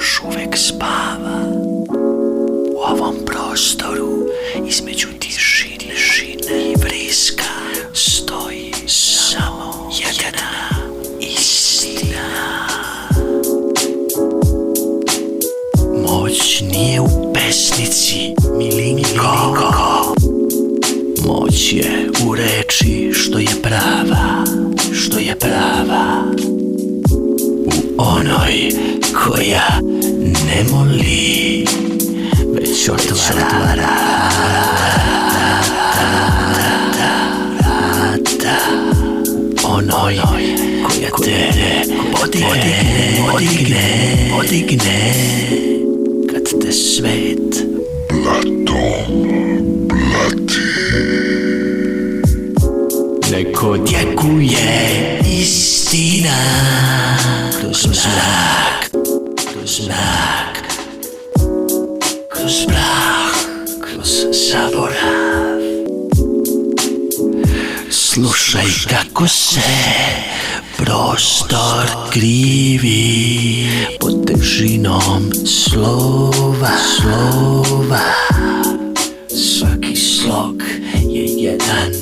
još uvek spava. U ovom prostoru između tišine i vriska stoji samo jedna istina. Moć nije u pesnici Milinko. Moć je u reči što je prava. U onoj koja ne moli, već otvara vrata. Onoj koja te podigne kad te svet blati. Neko djekuje istina kroz mrak, kroz prah, kroz zaborav. Slušaj kako se prostor krivi pod težinom slova. Svaki slog je jedan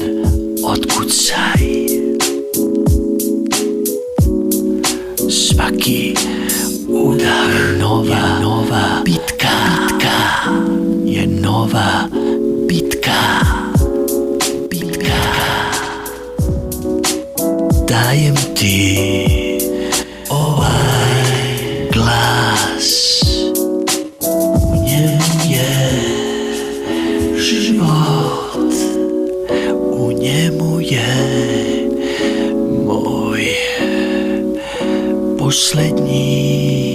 otkucaj. Svaki udar je nova bitka. Je nova bitka. Dajem ti ovaj glas. U njemu je život. U njemu je moj poslednji